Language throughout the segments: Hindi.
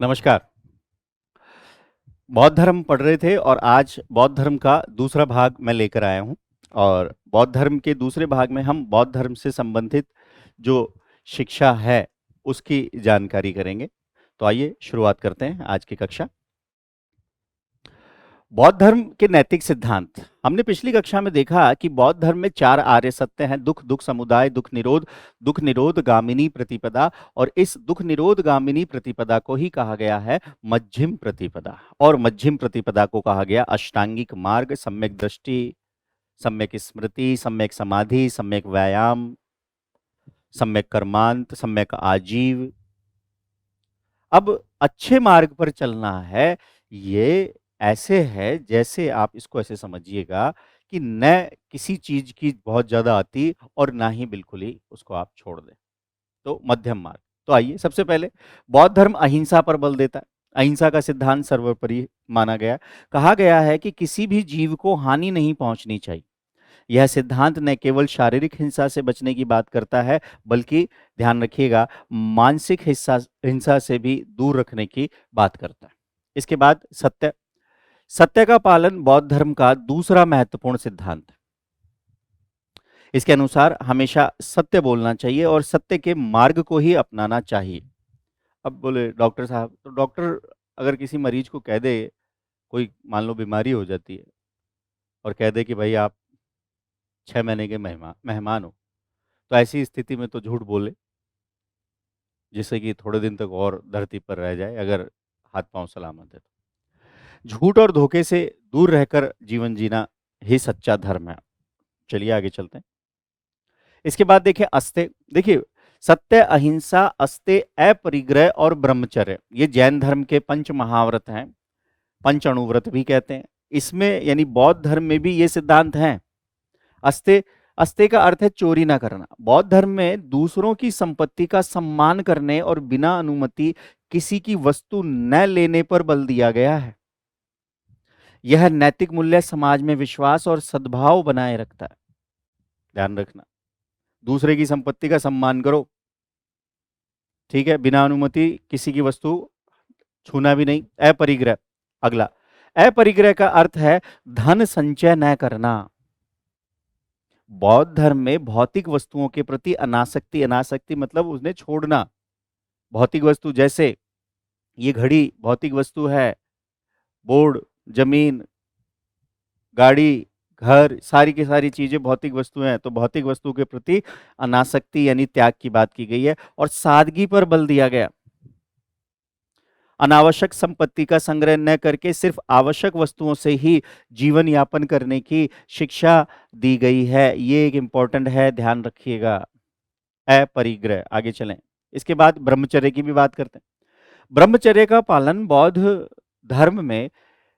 नमस्कार। बौद्ध धर्म पढ़ रहे थे और आज बौद्ध धर्म का दूसरा भाग मैं लेकर आया हूँ। और बौद्ध धर्म के दूसरे भाग में हम बौद्ध धर्म से संबंधित जो शिक्षा है उसकी जानकारी करेंगे। तो आइए शुरुआत करते हैं आज की कक्षा। बौद्ध धर्म के नैतिक सिद्धांत। हमने पिछली कक्षा में देखा कि बौद्ध धर्म में 4 आर्य सत्य हैं: दुख, दुख समुदाय, दुख निरोध गामिनी प्रतिपदा। और इस दुख निरोध गामिनी प्रतिपदा को ही कहा गया है मध्यम प्रतिपदा। और मध्यम प्रतिपदा को कहा गया अष्टांगिक मार्ग: सम्यक दृष्टि, सम्यक स्मृति, सम्यक समाधि, सम्यक व्यायाम, सम्यक कर्मांत, सम्यक आजीव। अब अच्छे मार्ग पर चलना है, ये ऐसे है जैसे आप इसको ऐसे समझिएगा कि न किसी चीज की बहुत ज्यादा आती और ना ही बिल्कुल ही उसको आप छोड़ दें। तो मध्यम मार्ग। तो आइए, सबसे पहले बौद्ध धर्म अहिंसा पर बल देता है। अहिंसा का सिद्धांत सर्वोपरि माना गया है। कहा गया है कि किसी भी जीव को हानि नहीं पहुंचनी चाहिए। यह सिद्धांत न केवल शारीरिक हिंसा से बचने की बात करता है, बल्कि ध्यान रखिएगा मानसिक हिंसा हिंसा से भी दूर रखने की बात करता है। इसके बाद सत्य। सत्य का पालन बौद्ध धर्म का दूसरा महत्वपूर्ण सिद्धांत है। इसके अनुसार हमेशा सत्य बोलना चाहिए और सत्य के मार्ग को ही अपनाना चाहिए। अब बोले डॉक्टर साहब, तो डॉक्टर अगर किसी मरीज को कह दे, कोई मान लो बीमारी हो जाती है और कह दे कि भाई आप 6 महीने के मेहमान मेहमान हो, तो ऐसी स्थिति में तो झूठ बोले, जिससे कि थोड़े दिन तक और धरती पर रह जाए, अगर हाथ पांव सलामत है तो। झूठ और धोखे से दूर रहकर जीवन जीना ही सच्चा धर्म है। चलिए आगे चलते हैं। इसके बाद देखिए अस्त्य। देखिए, सत्य, अहिंसा, अस्त्य, अपरिग्रह और ब्रह्मचर्य, ये जैन धर्म के पंच महाव्रत हैं। पंच अणुव्रत भी कहते हैं। इसमें यानी बौद्ध धर्म में भी ये सिद्धांत हैं। अस्त्य, अस्त्य का अर्थ है चोरी ना करना। बौद्ध धर्म में दूसरों की संपत्ति का सम्मान करने और बिना अनुमति किसी की वस्तु न लेने पर बल दिया गया है। यह नैतिक मूल्य समाज में विश्वास और सद्भाव बनाए रखता है। ध्यान रखना, दूसरे की संपत्ति का सम्मान करो, ठीक है, बिना अनुमति किसी की वस्तु छूना भी नहीं। अपरिग्रह। अगला, अपरिग्रह का अर्थ है धन संचय न करना। बौद्ध धर्म में भौतिक वस्तुओं के प्रति अनासक्ति, अनासक्ति मतलब उन्हें छोड़ना। भौतिक वस्तु जैसे ये घड़ी भौतिक वस्तु है, बोर्ड, जमीन, गाड़ी, घर, सारी की सारी चीजें भौतिक वस्तु हैं। तो भौतिक वस्तु के प्रति अनासक्ति यानी त्याग की बात की गई है और सादगी पर बल दिया गया। अनावश्यक संपत्ति का संग्रह न करके सिर्फ आवश्यक वस्तुओं से ही जीवन यापन करने की शिक्षा दी गई है। ये एक इंपॉर्टेंट है, ध्यान रखिएगा। अपरिग्रह। आगे चलें। इसके बाद ब्रह्मचर्य की भी बात करते हैं। ब्रह्मचर्य का पालन बौद्ध धर्म में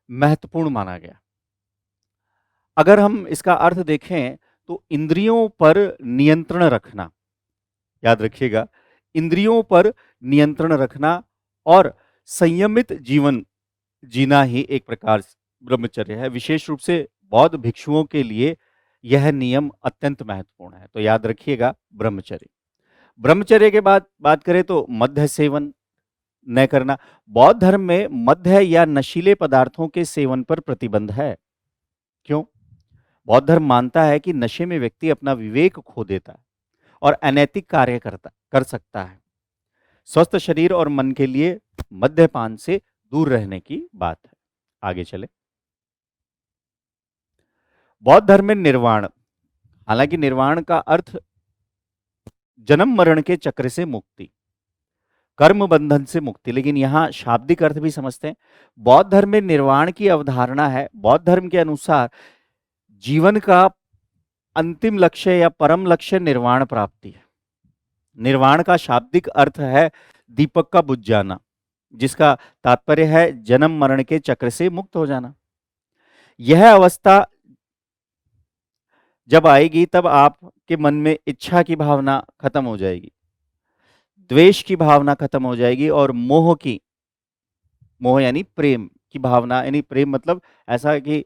महत्वपूर्ण माना गया। अगर हम इसका अर्थ देखें तो इंद्रियों पर नियंत्रण रखना, याद रखिएगा, इंद्रियों पर नियंत्रण रखना और संयमित जीवन जीना ही एक प्रकार से ब्रह्मचर्य है। विशेष रूप से बौद्ध भिक्षुओं के लिए यह नियम अत्यंत महत्वपूर्ण है। तो याद रखिएगा ब्रह्मचर्य। ब्रह्मचर्य के बाद बात करें तो मद्य सेवन न करना। बौद्ध धर्म में मद्य या नशीले पदार्थों के सेवन पर प्रतिबंध है। क्यों? बौद्ध धर्म मानता है कि नशे में व्यक्ति अपना विवेक खो देता है और अनैतिक कार्य कर सकता है। स्वस्थ शरीर और मन के लिए मद्यपान से दूर रहने की बात है। आगे चले। बौद्ध धर्म में निर्वाण। हालांकि निर्वाण का अर्थ जन्म मरण के चक्र से मुक्ति, कर्म बंधन से मुक्ति, लेकिन यहां शाब्दिक अर्थ भी समझते हैं। बौद्ध धर्म में निर्वाण की अवधारणा है। बौद्ध धर्म के अनुसार जीवन का अंतिम लक्ष्य या परम लक्ष्य निर्वाण प्राप्ति है। निर्वाण का शाब्दिक अर्थ है दीपक का बुझ जाना, जिसका तात्पर्य है जन्म मरण के चक्र से मुक्त हो जाना। यह अवस्था जब आएगी तब आपके मन में इच्छा की भावना खत्म हो जाएगी, द्वेष की भावना खत्म हो जाएगी और मोह यानी प्रेम की भावना, यानी प्रेम मतलब ऐसा कि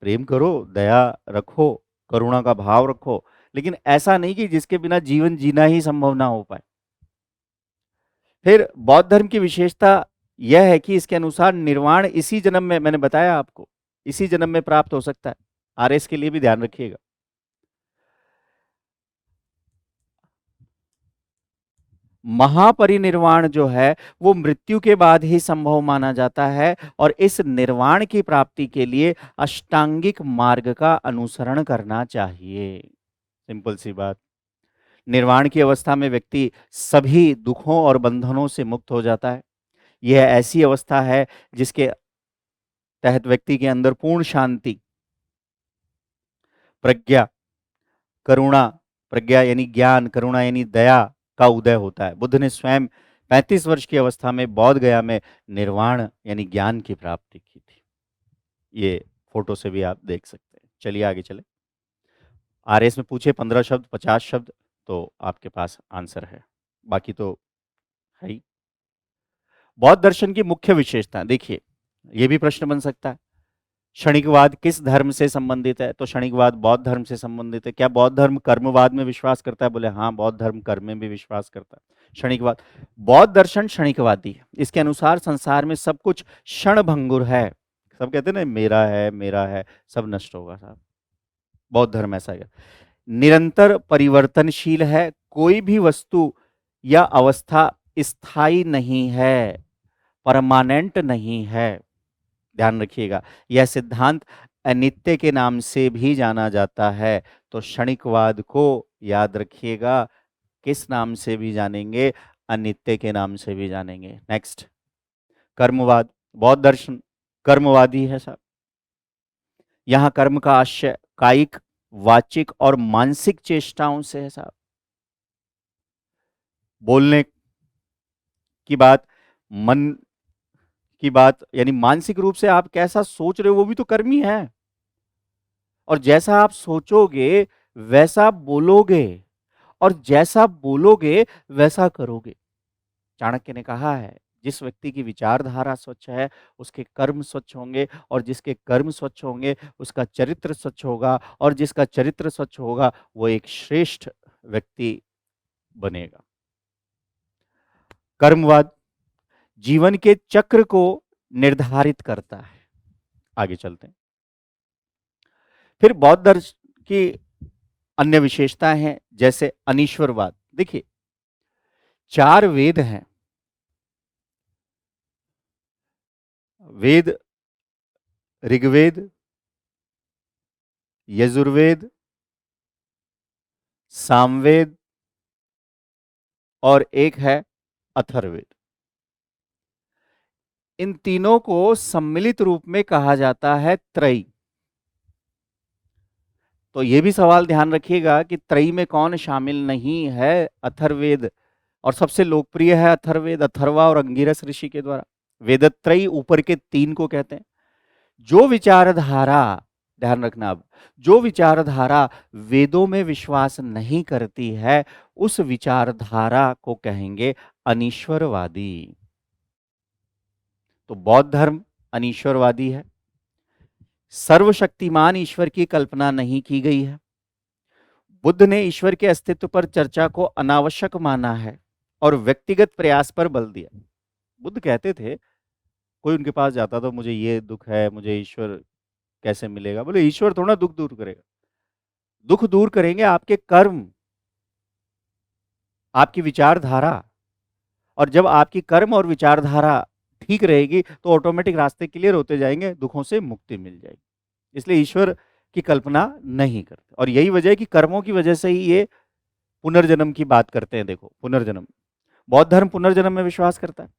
प्रेम करो, दया रखो, करुणा का भाव रखो, लेकिन ऐसा नहीं कि जिसके बिना जीवन जीना ही संभव ना हो पाए। फिर बौद्ध धर्म की विशेषता यह है कि इसके अनुसार निर्वाण इसी जन्म में, मैंने बताया आपको, इसी जन्म में प्राप्त हो सकता है। आरएस के लिए भी ध्यान रखिएगा। महापरिनिर्वाण जो है वो मृत्यु के बाद ही संभव माना जाता है, और इस निर्वाण की प्राप्ति के लिए अष्टांगिक मार्ग का अनुसरण करना चाहिए। सिंपल सी बात। निर्वाण की अवस्था में व्यक्ति सभी दुखों और बंधनों से मुक्त हो जाता है। यह ऐसी अवस्था है जिसके तहत व्यक्ति के अंदर पूर्ण शांति, प्रज्ञा, करुणा, प्रज्ञा यानी ज्ञान, करुणा यानी दया का उदय होता है। बुद्ध ने स्वयं 35 वर्ष की अवस्था में बोध गया में निर्वाण यानी ज्ञान की प्राप्ति की थी। ये फोटो से भी आप देख सकते हैं। चलिए आगे चले। आरएस में पूछे 15 शब्द, 50 शब्द, तो आपके पास आंसर है, बाकी तो है ही। बौद्ध दर्शन की मुख्य विशेषता देखिए, यह भी प्रश्न बन सकता है, क्षणिकवाद किस धर्म से संबंधित है? तो क्षणिकवाद बौद्ध धर्म से संबंधित है। क्या बौद्ध धर्म कर्मवाद में विश्वास करता है? बोले हाँ, बौद्ध धर्म कर्म में भी विश्वास करता है। क्षणिकवाद, बौद्ध दर्शन क्षणिकवादी है। इसके अनुसार संसार में सब कुछ क्षणभंगुर है। सब कहते हैं ना मेरा है, मेरा है, सब नष्ट होगा साहब। बौद्ध धर्म ऐसा है, निरंतर परिवर्तनशील है। कोई भी वस्तु या अवस्था स्थायी नहीं है, परमानेंट नहीं है। ध्यान रखिएगा, यह सिद्धांत अनित्य के नाम से भी जाना जाता है। तो क्षणिकवाद को याद रखिएगा, किस नाम से भी जानेंगे? अनित्य के नाम से भी जानेंगे। नेक्स्ट, कर्मवाद। बौद्ध दर्शन कर्मवादी है साहब। यहां कर्म का आशय कायिक, वाचिक और मानसिक चेष्टाओं से है साहब। बोलने की बात, मन की बात, यानी मानसिक रूप से आप कैसा सोच रहे हो वो भी तो कर्म ही है। और जैसा आप सोचोगे वैसा बोलोगे, और जैसा बोलोगे वैसा करोगे। चाणक्य ने कहा है, जिस व्यक्ति की विचारधारा स्वच्छ है उसके कर्म स्वच्छ होंगे, और जिसके कर्म स्वच्छ होंगे उसका चरित्र स्वच्छ होगा, और जिसका चरित्र स्वच्छ होगा वो एक श्रेष्ठ व्यक्ति बनेगा। कर्मवाद जीवन के चक्र को निर्धारित करता है। आगे चलते हैं। फिर बौद्ध दर्शन की अन्य विशेषताएं हैं, जैसे अनीश्वरवाद। देखिए, 4 वेद हैं। वेद ऋग्वेद, यजुर्वेद, सामवेद और एक है अथर्ववेद। इन तीनों को सम्मिलित रूप में कहा जाता है त्रयी। तो यह भी सवाल ध्यान रखिएगा कि त्रयी में कौन शामिल नहीं है? अथर्ववेद, और सबसे लोकप्रिय है अथर्ववेद, अथर्वा और अंगिरस ऋषि के द्वारा। वेदत्रयी ऊपर के 3 को कहते हैं। जो विचारधारा, ध्यान रखना, अब जो विचारधारा वेदों में विश्वास नहीं करती है उस विचारधारा को कहेंगे अनीश्वरवादी। तो बौद्ध धर्म अनीश्वरवादी है। सर्वशक्तिमान ईश्वर की कल्पना नहीं की गई है। बुद्ध ने ईश्वर के अस्तित्व पर चर्चा को अनावश्यक माना है और व्यक्तिगत प्रयास पर बल दिया। बुद्ध कहते थे, कोई उनके पास जाता तो मुझे ये दुख है, मुझे ईश्वर कैसे मिलेगा? बोले ईश्वर थोड़ा दुख दूर करेगा, दुख दूर करेंगे आपके कर्म, आपकी विचारधारा। और जब आपकी कर्म और विचारधारा ठीक रहेगी तो ऑटोमेटिक रास्ते क्लियर होते जाएंगे, दुखों से मुक्ति मिल जाएगी। इसलिए ईश्वर की कल्पना नहीं करते, और यही वजह है कि कर्मों की वजह से ही ये पुनर्जन्म की बात करते हैं। देखो, पुनर्जन्म, बौद्ध धर्म पुनर्जन्म में विश्वास करता है।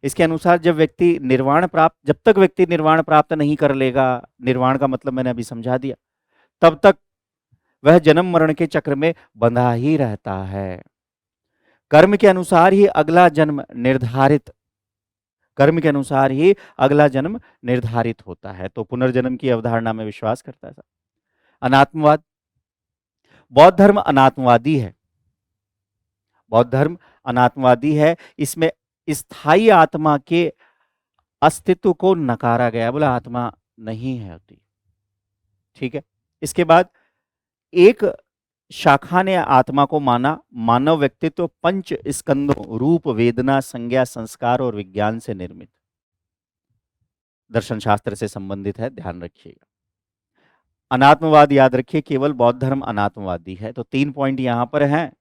इसके अनुसार जब तक व्यक्ति निर्वाण प्राप्त नहीं कर लेगा, निर्वाण का मतलब मैंने अभी समझा दिया, तब तक वह जन्म मरण के चक्र में बंधा ही रहता है। कर्म के अनुसार ही अगला जन्म निर्धारित, कर्म के अनुसार ही अगला जन्म निर्धारित होता है। तो पुनर्जन्म की अवधारणा में विश्वास करता है। अनात्मवाद, बौद्ध धर्म अनात्मवादी है। बौद्ध धर्म अनात्मवादी है। इसमें स्थायी आत्मा के अस्तित्व को नकारा गया, बोला आत्मा नहीं है होती। ठीक है। इसके बाद एक शाखा ने आत्मा को माना। मानव व्यक्तित्व पंच स्कंदों रूप, वेदना, संज्ञा, संस्कार और विज्ञान से निर्मित। दर्शन शास्त्र से संबंधित है, ध्यान रखिएगा। अनात्मवाद याद रखिए, केवल बौद्ध धर्म अनात्मवादी है। तो 3 पॉइंट यहां पर हैं,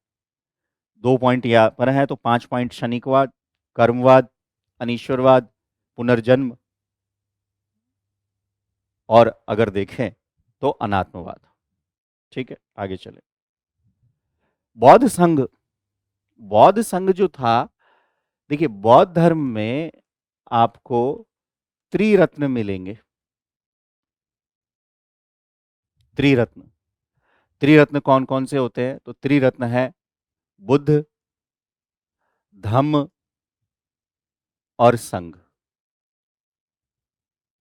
2 पॉइंट यहां पर हैं, तो 5 पॉइंट क्षणिकवाद, कर्मवाद, अनीश्वरवाद, पुनर्जन्म, और अगर देखें तो अनात्मवाद। ठीक है, आगे चले। बौद्ध संघ, बौद्ध संघ जो था, देखिए बौद्ध धर्म में आपको त्रिरत्न मिलेंगे। त्रिरत्न, त्रिरत्न कौन कौन से होते हैं? तो त्रिरत्न है बुद्ध, धम्म और संघ।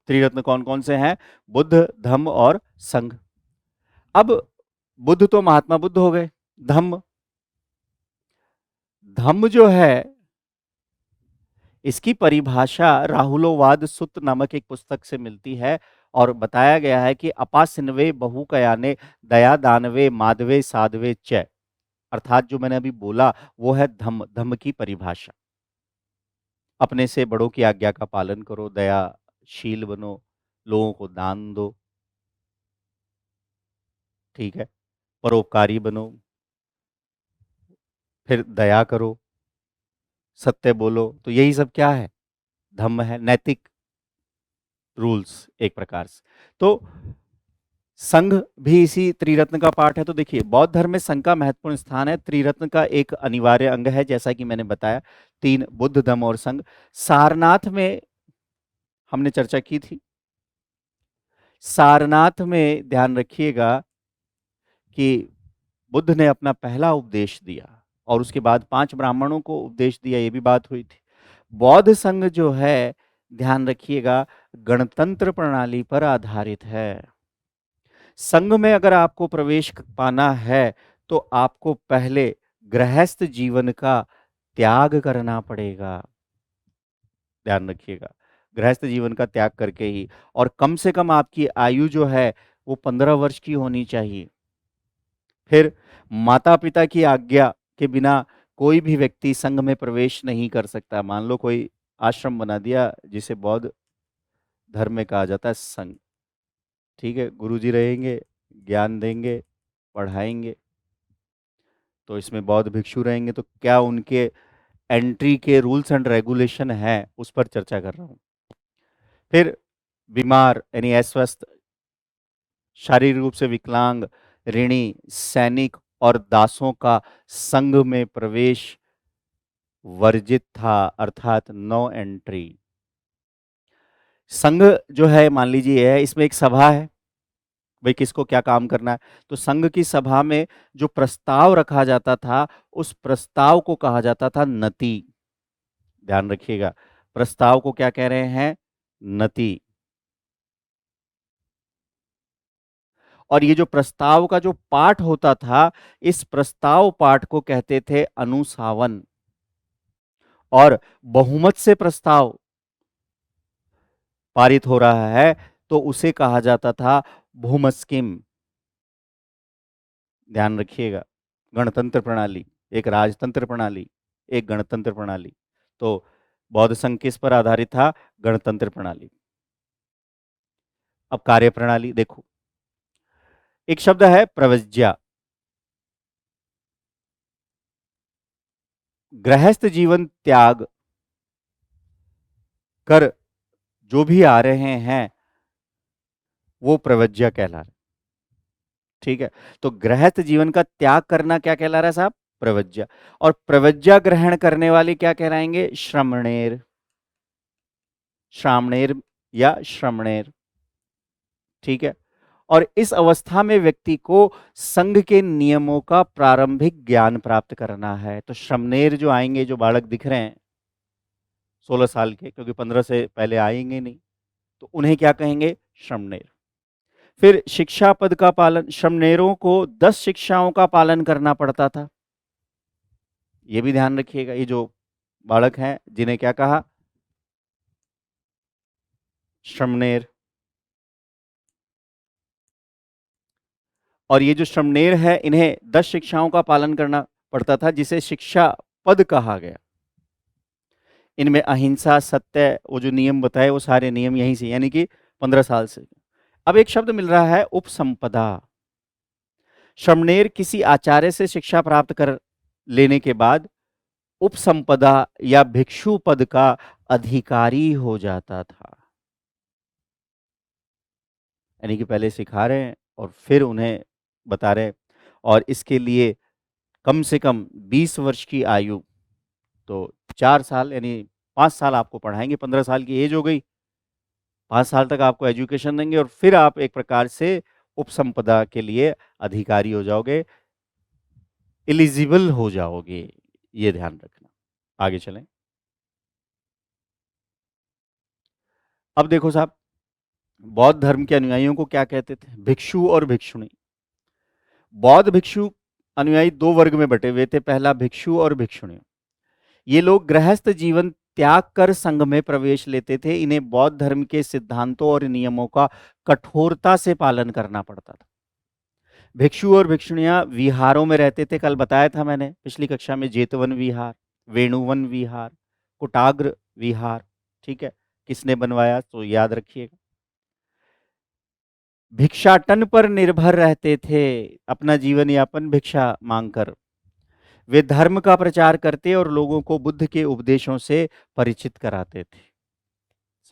त्रिरत्न कौन कौन से हैं? बुद्ध, धम्म और संघ। अब बुद्ध तो महात्मा बुद्ध हो गए। धम्म, धम्म जो है इसकी परिभाषा राहुलोवाद सुत्त नामक एक पुस्तक से मिलती है, और बताया गया है कि अपासिन्वे बहुकयाने दया दानवे माधवे साधवे च, अर्थात जो मैंने अभी बोला वो है धम्म। धम्म की परिभाषा, अपने से बड़ों की आज्ञा का पालन करो, दयाशील बनो, लोगों को दान दो, ठीक है, परोपकारी बनो, फिर दया करो, सत्य बोलो। तो यही सब क्या है? धम्म है, नैतिक रूल्स एक प्रकार से। तो संघ भी इसी त्रिरत्न का पार्ट है। तो देखिए बौद्ध धर्म में संघ का महत्वपूर्ण स्थान है, त्रिरत्न का एक अनिवार्य अंग है, जैसा कि मैंने बताया, तीन, बुद्ध, धम्म और संघ। सारनाथ में हमने चर्चा की थी। सारनाथ में ध्यान रखिएगा कि बुद्ध ने अपना पहला उपदेश दिया और उसके बाद 5 ब्राह्मणों को उपदेश दिया, ये भी बात हुई थी। बौद्ध संघ जो है, ध्यान रखिएगा, गणतंत्र प्रणाली पर आधारित है। संघ में अगर आपको प्रवेश पाना है तो आपको पहले गृहस्थ जीवन का त्याग करना पड़ेगा। ध्यान रखिएगा, गृहस्थ जीवन का त्याग करके ही, और कम से कम आपकी आयु जो है वो 15 वर्ष की होनी चाहिए। फिर माता पिता की आज्ञा के बिना कोई भी व्यक्ति संघ में प्रवेश नहीं कर सकता। मान लो कोई आश्रम बना दिया जिसे बौद्ध धर्म में कहा जाता है संघ, ठीक है, गुरुजी रहेंगे, ज्ञान देंगे, पढ़ाएंगे, तो इसमें बौद्ध भिक्षु रहेंगे, तो क्या उनके एंट्री के रूल्स एंड रेगुलेशन है, उस पर चर्चा कर रहा हूं। फिर बीमार यानी अस्वस्थ, शारीरिक रूप से विकलांग, ऋणी, सैनिक और दासों का संघ में प्रवेश वर्जित था, अर्थात नो एंट्री। संघ जो है, मान लीजिए है, इसमें एक सभा है, भाई किसको क्या काम करना है, तो संघ की सभा में जो प्रस्ताव रखा जाता था उस प्रस्ताव को कहा जाता था नति। ध्यान रखिएगा, प्रस्ताव को क्या कह रहे हैं? नति। और ये जो प्रस्ताव का जो पाठ होता था, इस प्रस्ताव पाठ को कहते थे अनुसावन। और बहुमत से प्रस्ताव पारित हो रहा है तो उसे कहा जाता था भूमस्किम। ध्यान रखिएगा, गणतंत्र प्रणाली, एक राजतंत्र प्रणाली, एक गणतंत्र प्रणाली। तो बौद्ध संघ किस पर आधारित था? गणतंत्र प्रणाली। अब कार्य प्रणाली देखो, एक शब्द है प्रवज्या। गृहस्थ जीवन त्याग कर जो भी आ रहे हैं वो प्रवज्या कहला रहे, ठीक है। तो गृहस्थ जीवन का त्याग करना क्या कहला रहा है साहब? प्रवज्या। और प्रवज्या ग्रहण करने वाले क्या कहलाएंगे? श्रमणेर, श्रामणेर या श्रमणेर, ठीक है। और इस अवस्था में व्यक्ति को संघ के नियमों का प्रारंभिक ज्ञान प्राप्त करना है। तो श्रमणेर जो आएंगे, जो बालक दिख रहे हैं 16 साल के, क्योंकि 15 से पहले आएंगे नहीं, तो उन्हें क्या कहेंगे? श्रमणेर। फिर शिक्षा पद का पालन, श्रमणेरों को 10 शिक्षाओं का पालन करना पड़ता था। ये भी ध्यान रखिएगा, ये जो बालक हैं जिन्हें क्या कहा? श्रमणेर। और ये जो श्रमणेर है, इन्हें 10 शिक्षाओं का पालन करना पड़ता था, जिसे शिक्षा पद कहा गया। इनमें अहिंसा, सत्य, वो जो नियम बताए वो सारे नियम यहीं से, यानी कि 15 साल से। अब एक शब्द मिल रहा है उपसंपदा। श्रमणेर किसी आचार्य से शिक्षा प्राप्त कर लेने के बाद उपसंपदा या भिक्षु पद का अधिकारी हो जाता था। यानी कि पहले सिखा रहे हैं और फिर उन्हें बता रहे हैं, और इसके लिए कम से कम 20 वर्ष की आयु, तो 4 साल यानी 5 साल आपको पढ़ाएंगे, 15 साल की एज हो गई, 5 साल तक आपको एजुकेशन देंगे और फिर आप एक प्रकार से उपसंपदा के लिए अधिकारी हो जाओगे, एलिजिबल हो जाओगे। ये ध्यान रखना। आगे चलें। अब देखो साहब, बौद्ध धर्म के अनुयायियों को क्या कहते थे? भिक्षु और भिक्षुणी। बौद्ध भिक्षु अनुयायी दो वर्ग में बटे हुए थे, पहला भिक्षु और भिक्षुणी। ये लोग गृहस्थ जीवन त्याग कर संघ में प्रवेश लेते थे। इन्हें बौद्ध धर्म के सिद्धांतों और नियमों का कठोरता से पालन करना पड़ता था। भिक्षु और भिक्षुणियां विहारों में रहते थे। कल बताया था मैंने पिछली कक्षा में, जेतवन विहार, वेणुवन विहार, कुटाग्र विहार। ठीक है, किसने बनवाया तो याद रखिएगा। भिक्षाटन पर निर्भर रहते थे, अपना जीवन यापन भिक्षा मांगकर। वे धर्म का प्रचार करते और लोगों को बुद्ध के उपदेशों से परिचित कराते थे।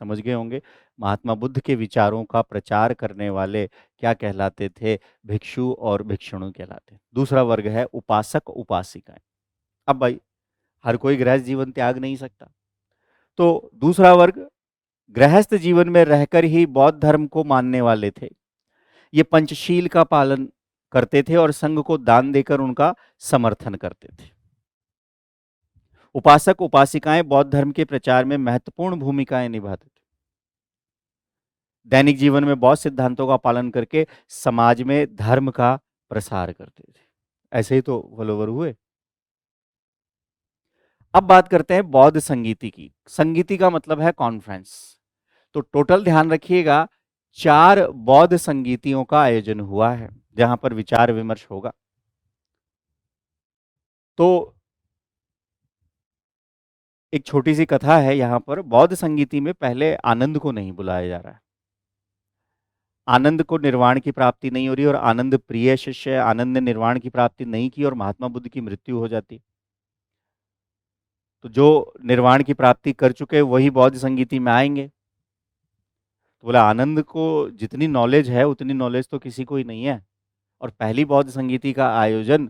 समझ गए होंगे, महात्मा बुद्ध के विचारों का प्रचार करने वाले क्या कहलाते थे? भिक्षु और भिक्षुणी कहलाते। दूसरा वर्ग है उपासक उपासिकाएं। अब भाई, हर कोई गृहस्थ जीवन त्याग नहीं सकता, तो दूसरा वर्ग गृहस्थ जीवन में रहकर ही बौद्ध धर्म को मानने वाले थे। ये पंचशील का पालन करते थे और संघ को दान देकर उनका समर्थन करते थे। उपासक उपासिकाएं बौद्ध धर्म के प्रचार में महत्वपूर्ण भूमिकाएं निभाते थे। दैनिक जीवन में बौद्ध सिद्धांतों का पालन करके समाज में धर्म का प्रसार करते थे। ऐसे ही तो फॉलोवर हुए। अब बात करते हैं बौद्ध संगीति की। संगीति का मतलब है कॉन्फ्रेंस। तो टोटल ध्यान रखिएगा, 4 बौद्ध संगीतियों का आयोजन हुआ है जहां पर विचार विमर्श होगा। तो एक छोटी सी कथा है यहां पर। बौद्ध संगीति में पहले आनंद को नहीं बुलाया जा रहा है। आनंद को निर्वाण की प्राप्ति नहीं हो रही, और आनंद प्रिय शिष्य, आनंद ने निर्वाण की प्राप्ति नहीं की और महात्मा बुद्ध की मृत्यु हो जाती। तो जो निर्वाण की प्राप्ति कर चुके वही बौद्ध संगीति में आएंगे। तो बोला, आनंद को जितनी नॉलेज है उतनी नॉलेज तो किसी को ही नहीं है। और पहली बौद्ध संगीति का आयोजन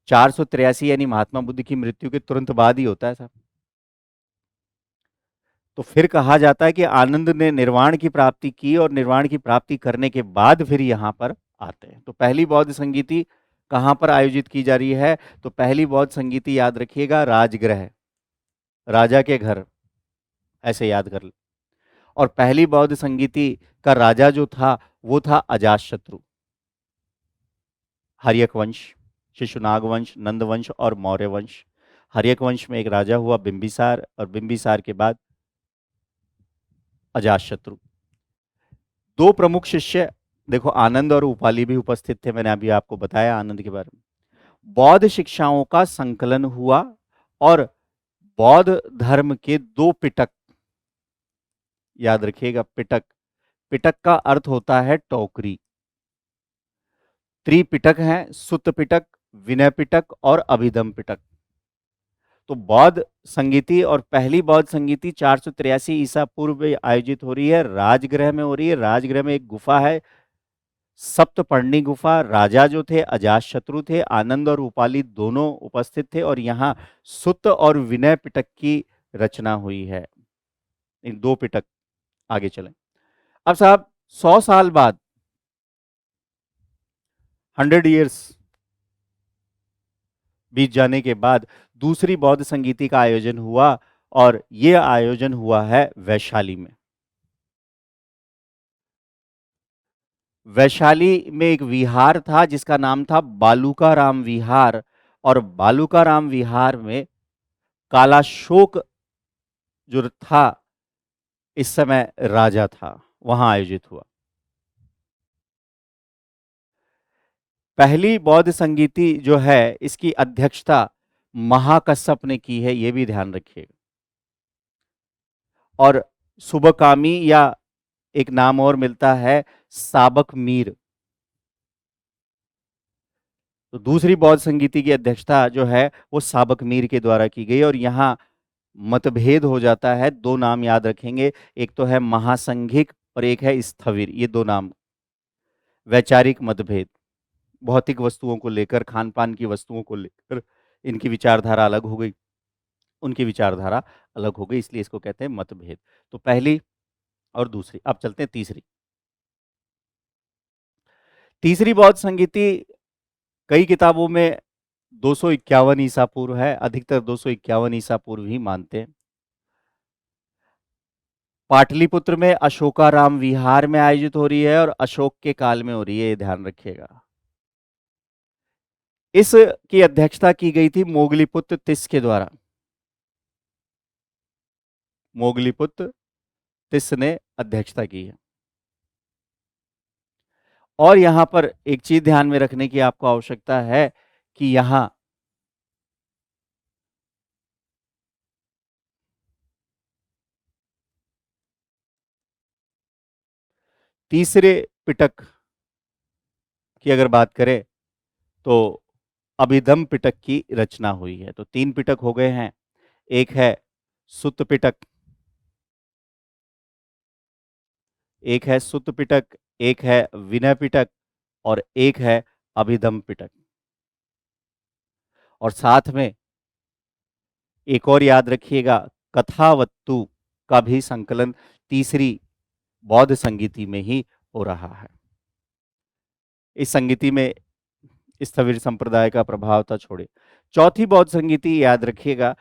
483 यानी महात्मा बुद्ध की मृत्यु के तुरंत बाद ही होता है साहब। तो फिर कहा जाता है कि आनंद ने निर्वाण की प्राप्ति की और निर्वाण की प्राप्ति करने के बाद फिर यहां पर आते हैं। तो पहली बौद्ध संगीति कहां पर आयोजित की जा रही है? तो पहली बौद्ध संगीति याद रखिएगा, राजगृह, राजा के घर, ऐसे याद कर ले। और पहली बौद्ध संगीति का राजा जो था वो था अजातशत्रु। हर्यक वंश, शिशुनाग वंश, नंद वंश और मौर्य वंश। हर्यक वंश में एक राजा हुआ बिंबिसार, और बिंबिसार के बाद अजातशत्रु। दो प्रमुख शिष्य, देखो आनंद और उपाली भी उपस्थित थे, मैंने अभी आपको बताया आनंद के बारे में। बौद्ध शिक्षाओं का संकलन हुआ और बौद्ध धर्म के 2 पिटक, याद रखिएगा पिटक, पिटक का अर्थ होता है टोकरी। त्रिपिटक हैं, सुत्त पिटक, विनय पिटक और अभिधम पिटक। तो बौद्ध संगीति और पहली बौद्ध संगीति 483 ईसा पूर्व में आयोजित हो रही है, राजगृह में हो रही है। राजगृह में एक गुफा है, सप्तपर्णी गुफा। राजा जो थे अजातशत्रु थे, आनंद और उपाली दोनों उपस्थित थे, और यहाँ सुत्त और विनय पिटक की रचना हुई है। इन 2 पिटक। आगे चलें। अब साहब 100 साल बाद, 100 ईयर्स बीत जाने के बाद दूसरी बौद्ध संगीति का आयोजन हुआ, और यह आयोजन हुआ है वैशाली में। वैशाली में एक विहार था जिसका नाम था बालूकाराम विहार, और बालूकाराम विहार में कालाशोक जो था इस समय राजा था, वहां आयोजित हुआ। पहली बौद्ध संगीति जो है इसकी अध्यक्षता महाकश्यप ने की है, ये भी ध्यान रखिएगा। और सुबकामी या एक नाम और मिलता है साबक मीर। तो दूसरी बौद्ध संगीति की अध्यक्षता जो है वो साबक मीर के द्वारा की गई। और यहाँ मतभेद हो जाता है, दो नाम याद रखेंगे, एक तो है महासंघिक और एक है स्थविर। ये दो नाम, वैचारिक मतभेद, भौतिक वस्तुओं को लेकर, खान पान की वस्तुओं को लेकर इनकी विचारधारा अलग हो गई, उनकी विचारधारा अलग हो गई, इसलिए इसको कहते हैं मतभेद। तो पहली और दूसरी। अब चलते हैं तीसरी। तीसरी बौद्ध संगीति कई किताबों में 251 ईसा पूर्व है, अधिकतर 251 ईसा पूर्व ही मानते हैं। पाटलिपुत्र में अशोकाराम विहार में आयोजित हो रही है और अशोक के काल में हो रही है, ये ध्यान रखिएगा। इस की अध्यक्षता की गई थी मोगलीपुत्र तिस के द्वारा। मोगलीपुत्र तिस ने अध्यक्षता की है। और यहां पर एक चीज ध्यान में रखने की आपको आवश्यकता है कि यहां तीसरे पिटक की अगर बात करें तो अभिधम पिटक की रचना हुई है। तो तीन पिटक हो गए हैं, एक है सुत्त पिटक, एक है सुत्त पिटक, एक है विनय पिटक और एक है अभिधम पिटक। और साथ में एक और याद रखिएगा, कथावत्तु का भी संकलन तीसरी बौद्ध संगीति में ही हो रहा है। इस संगीति में स्थविर संप्रदाय का प्रभाव था, छोड़े। चौथी बौद्ध संगीति याद रखिएगा,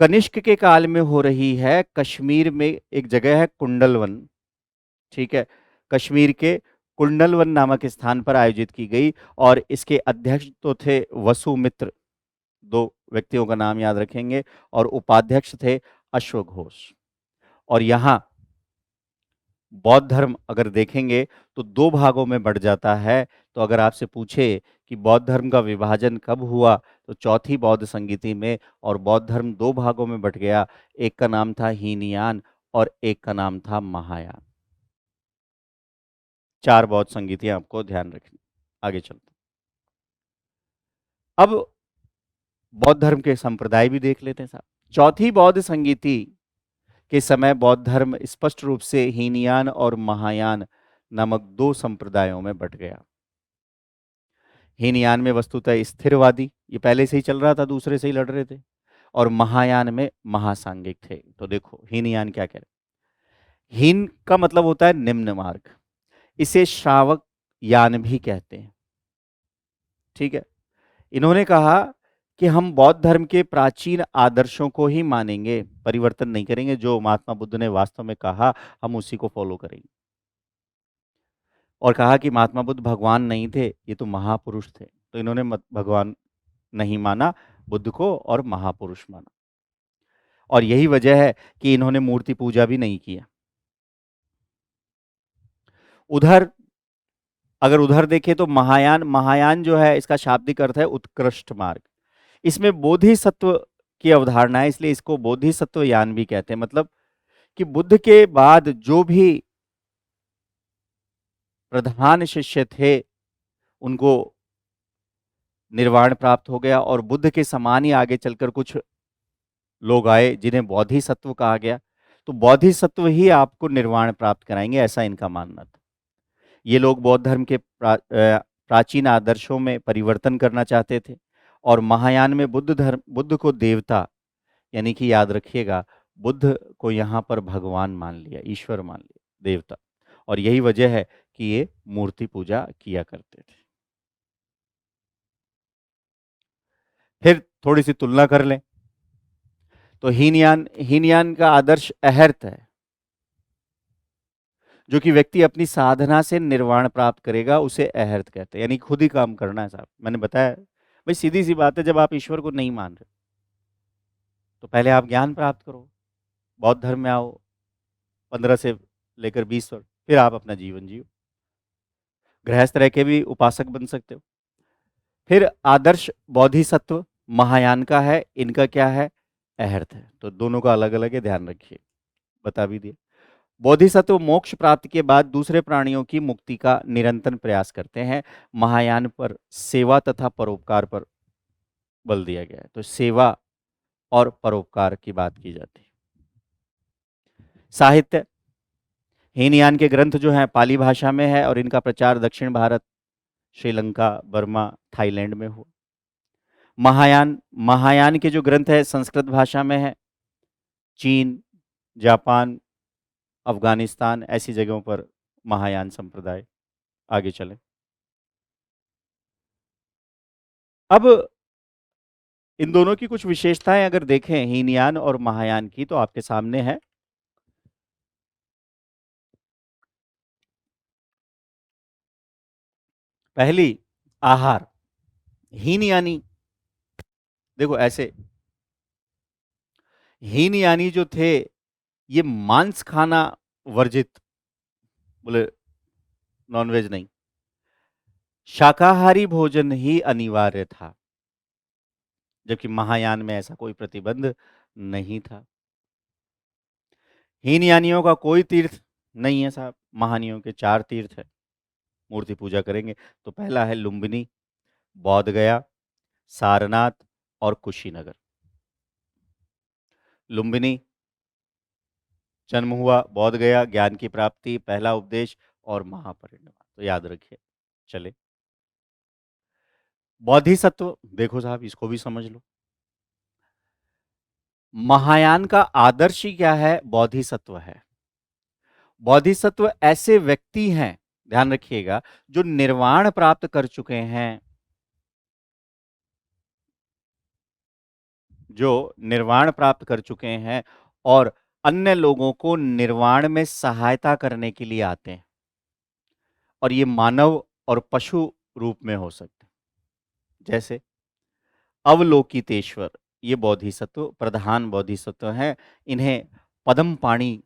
कनिष्क के काल में हो रही है। कश्मीर में एक जगह है कुंडलवन, ठीक है, कश्मीर के कुंडलवन नामक स्थान पर आयोजित की गई। और इसके अध्यक्ष तो थे वसुमित्र, दो व्यक्तियों का नाम याद रखेंगे, और उपाध्यक्ष थे अश्वघोष। और यहां बौद्ध धर्म अगर देखेंगे तो दो भागों में बढ़ जाता है। तो अगर आपसे पूछे कि बौद्ध धर्म का विभाजन कब हुआ, तो चौथी बौद्ध संगीति में। और बौद्ध धर्म दो भागों में बट गया, एक का नाम था हीनयान और एक का नाम था महायान। चार बौद्ध संगीतियां आपको ध्यान रखनी। आगे चलते, अब बौद्ध धर्म के संप्रदाय भी देख लेते हैं साहब। चौथी बौद्ध संगीति के समय बौद्ध धर्म स्पष्ट रूप से हीनयान और महायान नामक दो संप्रदायों में बट गया। हीनयान में वस्तुतः स्थिरवादी, ये पहले से ही चल रहा था, दूसरे से ही लड़ रहे थे। और महायान में महासांगिक थे। तो देखो हीनयान क्या कह रहे, हीन का मतलब होता है निम्न मार्ग, इसे श्रावक यान भी कहते हैं, ठीक है। इन्होंने कहा कि हम बौद्ध धर्म के प्राचीन आदर्शों को ही मानेंगे, परिवर्तन नहीं करेंगे। जो महात्मा बुद्ध ने वास्तव में कहा हम उसी को फॉलो करेंगे। और कहा कि महात्मा बुद्ध भगवान नहीं थे, ये तो महापुरुष थे। तो इन्होंने भगवान नहीं माना बुद्ध को और महापुरुष माना। और यही वजह है कि इन्होंने मूर्ति पूजा भी नहीं किया। उधर अगर उधर देखें तो महायान, महायान जो है इसका शाब्दिक अर्थ है उत्कृष्ट मार्ग। इसमें बोधिसत्व की अवधारणा है, इसलिए इसको बोधिसत्व यान भी कहते हैं। मतलब कि बुद्ध के बाद जो भी प्रधान शिष्य थे उनको निर्वाण प्राप्त हो गया, और बुद्ध के समान ही आगे चलकर कुछ लोग आए जिन्हें बोधिसत्व कहा गया। तो बोधिसत्व ही आपको निर्वाण प्राप्त कराएंगे, ऐसा इनका मानना था। ये लोग बौद्ध धर्म के प्राचीन आदर्शों में परिवर्तन करना चाहते थे। और महायान में बुद्ध को देवता, यानी कि याद रखिएगा, बुद्ध को यहाँ पर भगवान मान लिया, ईश्वर मान लिया, देवता। और यही वजह है कि ये मूर्ति पूजा किया करते थे। फिर थोड़ी सी तुलना कर लें तो हीनयान का आदर्श अहर्त है, जो कि व्यक्ति अपनी साधना से निर्वाण प्राप्त करेगा, उसे अहर्त कहते हैं। यानी खुद ही काम करना है साहब। मैंने बताया भाई, सीधी सी बात है, जब आप ईश्वर को नहीं मान रहे तो पहले आप ज्ञान प्राप्त करो, बौद्ध धर्म में आओ, 15 से लेकर 20 वर्ष, फिर आप अपना जीवन जियो। गृहस्थ रह के भी उपासक बन सकते हो। फिर आदर्श बोधिसत्व महायान का है, इनका क्या है, अहर्त है, तो दोनों का अलग अलग है, ध्यान रखिए, बता भी दिया। बोधिसत्व मोक्ष प्राप्ति के बाद दूसरे प्राणियों की मुक्ति का निरंतर प्रयास करते हैं। महायान पर सेवा तथा परोपकार पर बल दिया गया है, तो सेवा और परोपकार की बात की जाती है। साहित्य, हीनयान के ग्रंथ जो हैं पाली भाषा में है और इनका प्रचार दक्षिण भारत, श्रीलंका, बर्मा, थाईलैंड में हुआ। महायान, महायान के जो ग्रंथ है संस्कृत भाषा में है, चीन, जापान, अफगानिस्तान ऐसी जगहों पर महायान संप्रदाय। आगे चले। अब इन दोनों की कुछ विशेषताएं अगर देखें हीनयान और महायान की, तो आपके सामने है। पहली, आहार। हीनयानी, देखो ऐसे, हीनयानी जो थे ये मांस खाना वर्जित, बोले नॉनवेज नहीं, शाकाहारी भोजन ही अनिवार्य था, जबकि महायान में ऐसा कोई प्रतिबंध नहीं था। हीनयानियों का कोई तीर्थ नहीं है साहब, महानियों के 4 तीर्थ है, मूर्ति पूजा करेंगे। तो पहला है लुम्बिनी, बौद्ध गया, सारनाथ और कुशीनगर। लुम्बिनी, जन्म हुआ, बौद्ध गया, ज्ञान की प्राप्ति, पहला उपदेश और महापरिनिर्वाण, तो याद रखिए। चले, बोधिसत्व, देखो साहब इसको भी समझ लो। महायान का आदर्श ही क्या है, बोधिसत्व है। बोधिसत्व ऐसे व्यक्ति हैं, ध्यान रखिएगा, जो निर्वाण प्राप्त कर चुके हैं, जो निर्वाण प्राप्त कर चुके हैं और अन्य लोगों को निर्वाण में सहायता करने के लिए आते हैं, और ये मानव और पशु रूप में हो सकते हैं। जैसे अवलोकितेश्वर, ये बोधिसत्व प्रधान बोधिसत्व हैं। इन्हें पद्म पाणि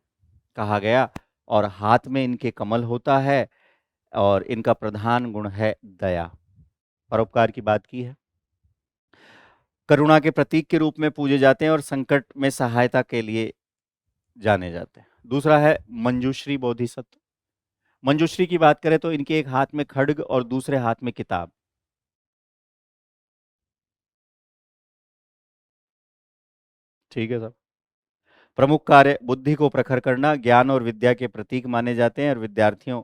कहा गया और हाथ में इनके कमल होता है और इनका प्रधान गुण है दया। परोपकार की बात की है, करुणा के प्रतीक के रूप में पूजे जाते हैं और संकट में सहायता के लिए जाने जाते हैं। दूसरा है मंजूश्री बोधिसत्व। मंजूश्री की बात करें तो इनके एक हाथ में खड्ग और दूसरे हाथ में किताब। ठीक है साहब। प्रमुख कार्य बुद्धि को प्रखर करना, ज्ञान और विद्या के प्रतीक माने जाते हैं और विद्यार्थियों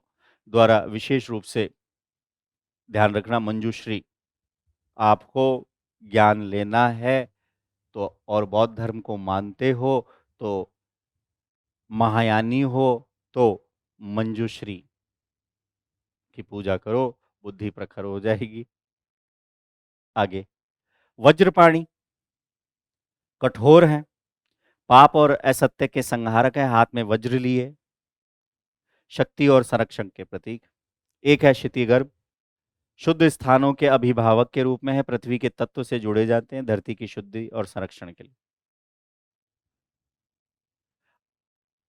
द्वारा विशेष रूप से ध्यान रखना, मंजूश्री, आपको ज्ञान लेना है तो और बौद्ध धर्म को मानते हो तो महायानी हो तो मंजूश्री की पूजा करो, बुद्धि प्रखर हो जाएगी। आगे, वज्रपाणी, कठोर हैं, पाप और असत्य के संहारक हैं, हाथ में वज्र लिए, शक्ति और संरक्षण के प्रतीक। एक है क्षितिगर्भ, शुद्ध स्थानों के अभिभावक के रूप में है, पृथ्वी के तत्व से जुड़े जाते हैं धरती की शुद्धि और संरक्षण के लिए।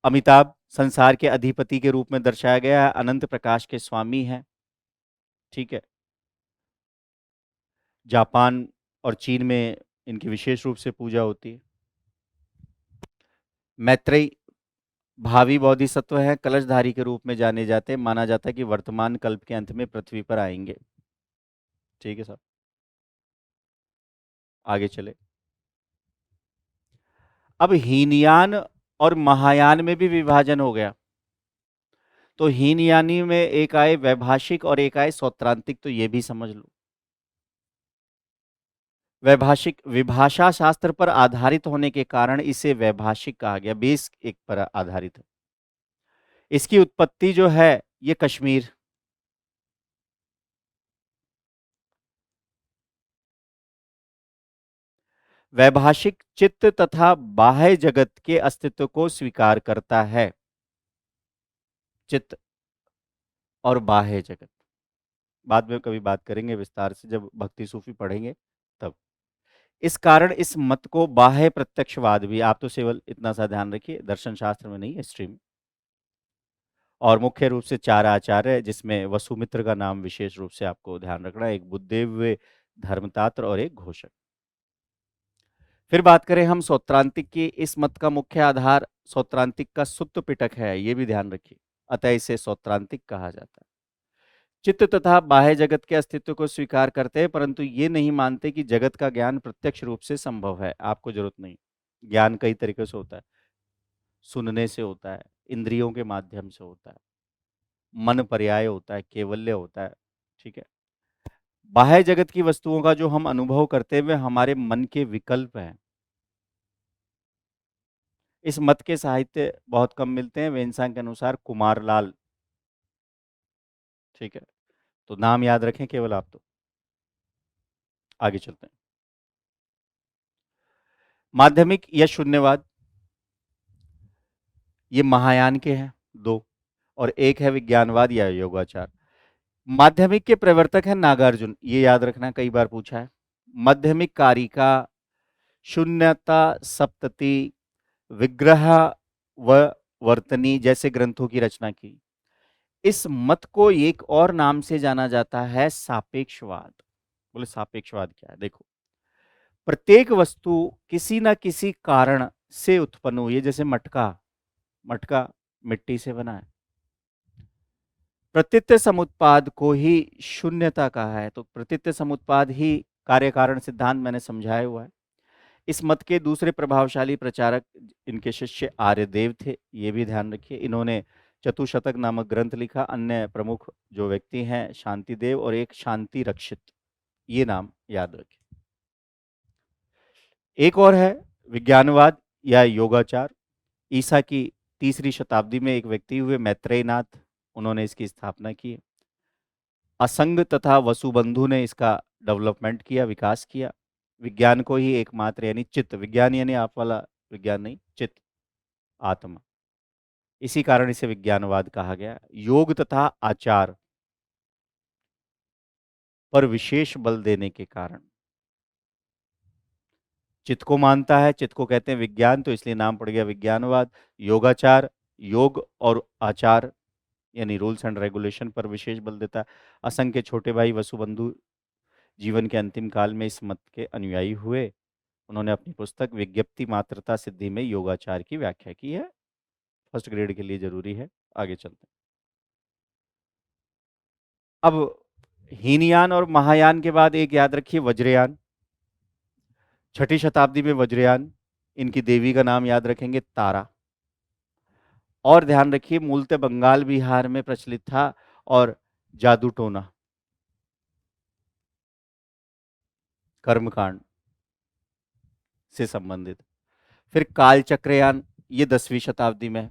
अमिताभ, संसार के अधिपति के रूप में दर्शाया गया है, अनंत प्रकाश के स्वामी हैं। ठीक है। जापान और चीन में इनकी विशेष रूप से पूजा होती है। मैत्रेयी, भावी बोधिसत्व है, कलशधारी के रूप में जाने जाते हैं, माना जाता है कि वर्तमान कल्प के अंत में पृथ्वी पर आएंगे। ठीक है साहब, आगे चले। अब हीनयान और महायान में भी विभाजन हो गया, तो हीनयानी में एक आए वैभाषिक और एक आए सौत्रांतिक, तो ये भी समझ लो। वैभाषिक विभाषा शास्त्र पर आधारित होने के कारण इसे वैभाषिक कहा गया, बेस एक पर आधारित है। इसकी उत्पत्ति जो है ये कश्मीर, वैभाषिक चित्त तथा बाह्य जगत के अस्तित्व को स्वीकार करता है, चित्त और बाह्य जगत, बाद में कभी बात करेंगे विस्तार से जब भक्ति सूफी पढ़ेंगे तब। इस कारण इस मत को बाह्य प्रत्यक्षवाद भी, आप तो केवल इतना सा ध्यान रखिए, दर्शन शास्त्र में नहीं, हिस्ट्री में। और मुख्य रूप से चार आचार्य है, जिसमें वसुमित्र का नाम विशेष रूप से आपको ध्यान रखना है, एक बुद्धदेव, धर्मतात्र और एक घोषक। फिर बात करें हम सौत्रांतिक की, इस मत का मुख्य आधार सौत्रांतिक का सुत्त पिटक है, ये भी ध्यान रखिए, अतः इसे सौत्रांतिक कहा जाता है। चित्त तथा बाह्य जगत के अस्तित्व को स्वीकार करते हैं, परंतु ये नहीं मानते कि जगत का ज्ञान प्रत्यक्ष रूप से संभव है। आपको जरूरत नहीं, ज्ञान कई तरीके से होता है, सुनने से होता है, इंद्रियों के माध्यम से होता है, मन पर्याय होता है, केवल्य होता है, ठीक है। बाह्य जगत की वस्तुओं का जो हम अनुभव करते हैं वे हमारे मन के विकल्प हैं। इस मत के साहित्य बहुत कम मिलते हैं, वेन्सांग के अनुसार कुमारलाल, ठीक है, तो नाम याद रखें केवल आप। तो आगे चलते हैं। माध्यमिक या शून्यवाद, ये महायान के हैं दो, और एक है विज्ञानवाद या योगाचार। माध्यमिक के प्रवर्तक है नागार्जुन, ये याद रखना, कई बार पूछा है। माध्यमिक कारिका, शून्यता सप्तति, विग्रह व वर्तनी जैसे ग्रंथों की रचना की। इस मत को एक और नाम से जाना जाता है सापेक्षवाद। बोले सापेक्षवाद क्या है? देखो, प्रत्येक वस्तु किसी ना किसी कारण से उत्पन्न हुई है, जैसे मटका, मटका मिट्टी से बना है। प्रतीत्य समुत्पाद को ही शून्यता कहा है, तो प्रतीत्य समुत्पाद ही कार्य कारण सिद्धांत मैंने समझाया हुआ है। इस मत के दूसरे प्रभावशाली प्रचारक इनके शिष्य आर्यदेव थे, ये भी ध्यान रखिए। इन्होंने चतुशतक नामक ग्रंथ लिखा। अन्य प्रमुख जो व्यक्ति हैं शांतिदेव और एक शांति रक्षित, ये नाम याद रखिए। एक और है विज्ञानवाद या योगाचार। ईसा की तीसरी शताब्दी में एक व्यक्ति हुए मैत्रेयनाथ, उन्होंने इसकी स्थापना की। असंग तथा वसुबंधु ने इसका डेवलपमेंट किया, विकास किया। विज्ञान को ही एकमात्र यानी चित्त, विज्ञान यानी आप वाला विज्ञान नहीं, चित्त, आत्मा, इसी कारण इसे विज्ञानवाद कहा गया। योग तथा आचार पर विशेष बल देने के कारण चित्त को मानता है, चित्त को कहते हैं विज्ञान, तो इसलिए नाम पड़ गया विज्ञानवाद। योगाचार, योग और आचार यानी रूल्स एंड रेगुलेशन पर विशेष बल देता है। असंग के छोटे भाई वसुबंधु जीवन के अंतिम काल में इस मत के अनुयायी हुए। उन्होंने अपनी पुस्तक विज्ञप्ति मात्रता सिद्धि में योगाचार की व्याख्या की है, फर्स्ट ग्रेड के लिए जरूरी है। आगे चलते हैं। अब हीनयान और महायान के बाद एक याद रखिए, वज्रयान। छठी शताब्दी में वज्रयान, इनकी देवी का नाम याद रखेंगे तारा। और ध्यान रखिए, मूलतः बंगाल बिहार में प्रचलित था और जादू टोना, कर्मकांड से संबंधित। फिर कालचक्रयान, ये 10वीं शताब्दी में है,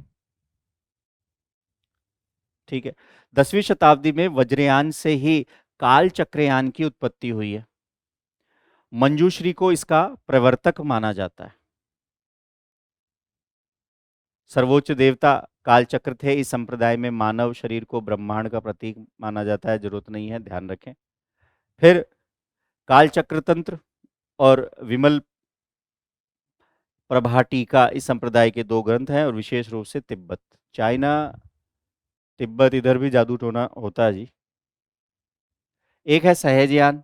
ठीक है। 10वीं शताब्दी में वज्रयान से ही कालचक्रयान की उत्पत्ति हुई है। मंजूश्री को इसका प्रवर्तक माना जाता है। सर्वोच्च देवता कालचक्र थे। इस संप्रदाय में मानव शरीर को ब्रह्मांड का प्रतीक माना जाता है, जरूरत नहीं है, ध्यान रखें। फिर कालचक्र तंत्र और विमल प्रभा टीका इस संप्रदाय के दो ग्रंथ हैं, और विशेष रूप से तिब्बत, चाइना, तिब्बत, इधर भी जादू टोना होता है जी। एक है सहजयान,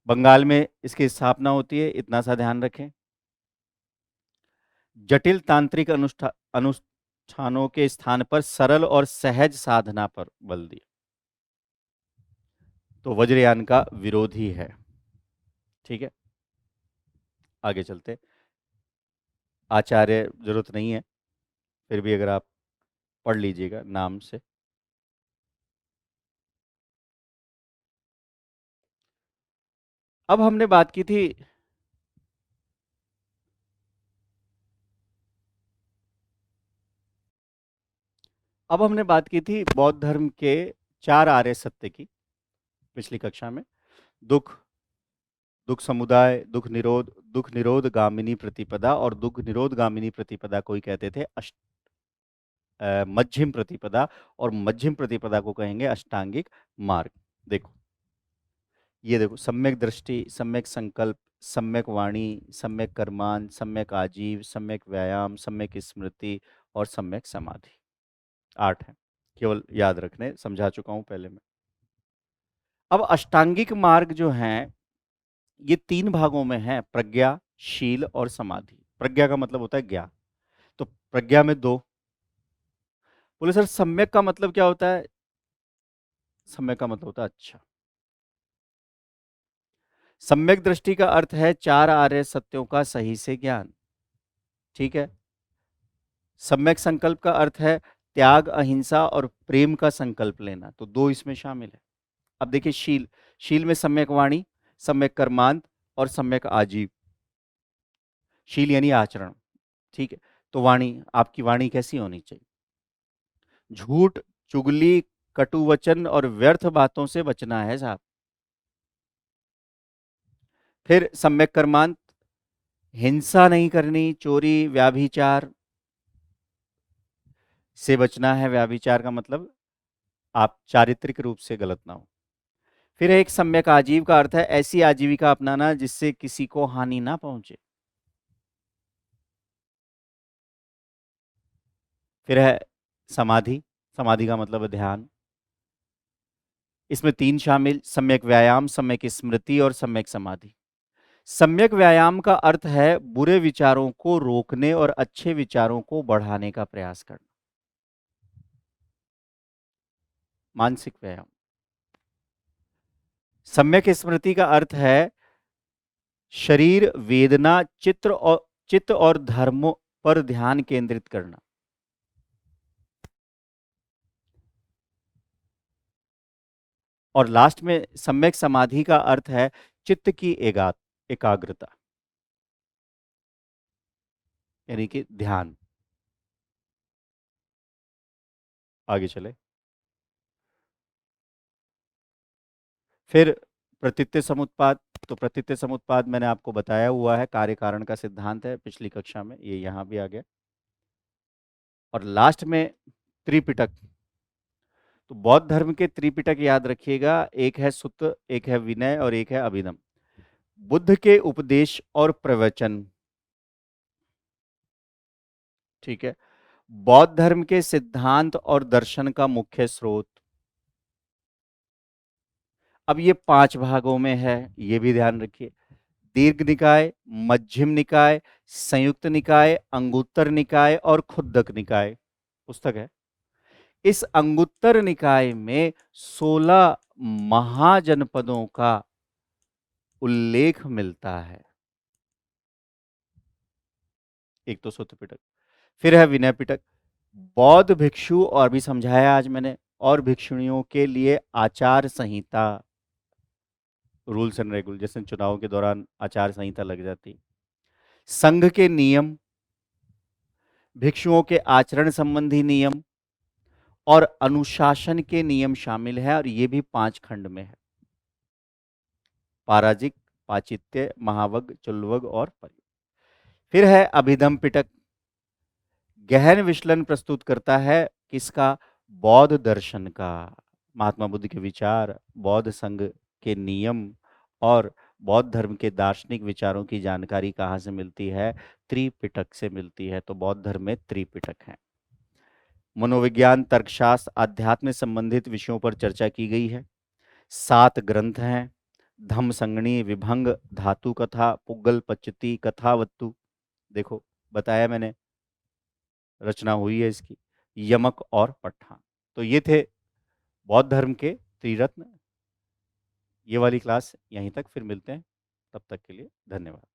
बंगाल में इसकी स्थापना होती है, इतना सा ध्यान रखें। जटिल तांत्रिक अनुष्ठानों के स्थान पर सरल और सहज साधना पर बल दिया, तो वज्रयान का विरोधी है, ठीक है। आगे चलते। आचार्य जरूरत नहीं है, फिर भी अगर आप पढ़ लीजिएगा नाम से। अब हमने बात की थी बौद्ध धर्म के चार आर्य सत्य की, पिछली कक्षा में। दुख, दुख समुदाय, दुख निरोध गामिनी प्रतिपदा, और दुख निरोध गामिनी प्रतिपदा को ही कहते थे मध्यम प्रतिपदा, और मध्यम प्रतिपदा को कहेंगे अष्टांगिक मार्ग। देखो, ये देखो, सम्यक दृष्टि, सम्यक संकल्प, सम्यक वाणी, सम्यक कर्मान, सम्यक आजीव, सम्यक व्यायाम, सम्यक स्मृति और सम्यक समाधि। 8 हैं, केवल याद रखने, समझा चुका हूं पहले मैं। अब अष्टांगिक मार्ग जो हैं ये 3 भागों में है, प्रज्ञा, शील और समाधि। प्रज्ञा का मतलब होता है ज्ञान। तो प्रज्ञा में 2। बोले सर सम्यक का मतलब क्या होता है? सम्यक का मतलब होता है अच्छा। सम्यक दृष्टि का अर्थ है 4 आर्य सत्यों का सही से ज्ञान। ठीक है। सम्यक संकल्प का अर्थ है त्याग, अहिंसा और प्रेम का संकल्प लेना। तो 2 इसमें शामिल है। अब देखिए शील, शील में सम्यक वाणी, सम्यक कर्मांत और सम्यक आजीव। शील यानी आचरण। ठीक है। तो वाणी, आपकी वाणी कैसी होनी चाहिए? झूठ, चुगली, कटु वचन और व्यर्थ बातों से बचना है साहब। फिर सम्यक कर्मांत, हिंसा नहीं करनी, चोरी, व्याभिचार से बचना है। व्याभिचार का मतलब आप चारित्रिक रूप से गलत ना हो। फिर एक सम्यक आजीव का अर्थ है ऐसी आजीविका अपनाना जिससे किसी को हानि ना पहुंचे। फिर है समाधि, समाधि का मतलब है ध्यान। इसमें 3 शामिल, सम्यक व्यायाम, सम्यक स्मृति और सम्यक समाधि। सम्यक व्यायाम का अर्थ है बुरे विचारों को रोकने और अच्छे विचारों को बढ़ाने का प्रयास करना। मानसिक व्यायाम। सम्यक स्मृति का अर्थ है शरीर, वेदना, चित्त और धर्मों पर ध्यान केंद्रित करना। और लास्ट में सम्यक समाधि का अर्थ है चित्त की एकाग्रता, यानी कि ध्यान। आगे चले। फिर प्रतीत्य समुत्पाद। तो प्रतीत्य समुत्पाद मैंने आपको बताया हुआ है, कार्य कारण का सिद्धांत है पिछली कक्षा में, ये यहां भी आ गया। और लास्ट में त्रिपिटक। तो बौद्ध धर्म के त्रिपिटक याद रखिएगा, एक है सुत्त, एक है विनय और एक है अभिधम। बुद्ध के उपदेश और प्रवचन। ठीक है। बौद्ध धर्म के सिद्धांत और दर्शन का मुख्य स्रोत। अब ये 5 भागों में है, ये भी ध्यान रखिए। दीर्घ निकाय, मध्यम निकाय, संयुक्त निकाय, अंगुत्तर निकाय और खुद्दक निकाय पुस्तक है। इस अंगुत्तर निकाय में 16 महाजनपदों का उल्लेख मिलता है। एक तो सूत्र पिटक, फिर है विनय पिटक। बौद्ध भिक्षु, और भी समझाया आज मैंने, और भिक्षुणियों के लिए आचार संहिता, रूल्स एंड रेगुल, जैसे चुनाव के दौरान आचार संहिता लग जाती। संघ के नियम, भिक्षुओं के आचरण संबंधी नियम और अनुशासन के नियम शामिल है, और ये भी 5 खंड में है। पाराजिक, पाचित्य, महावग, चुल्वग और परि। फिर है अभिधम पिटक, गहन विश्लेषण प्रस्तुत करता है किसका? बौद्ध दर्शन का, महात्मा बुद्ध के विचार, बौद्ध संघ के नियम और बौद्ध धर्म के दार्शनिक विचारों की जानकारी कहाँ से मिलती है? त्रिपिटक से मिलती है। तो बौद्ध धर्म में त्रिपिटक है। मनोविज्ञान, तर्कशास्त्र, आध्यात्म से संबंधित विषयों पर चर्चा की गई है। 7 ग्रंथ हैं, धम्म संगणी, विभंग, धातु कथा, पुग्गल पच्चती, कथावत्तु, देखो बताया मैंने, रचना हुई है इसकी, यमक और पट्टान। तो ये थे बौद्ध धर्म के त्रिरत्न। ये वाली क्लास यहीं तक, फिर मिलते हैं, तब तक के लिए धन्यवाद।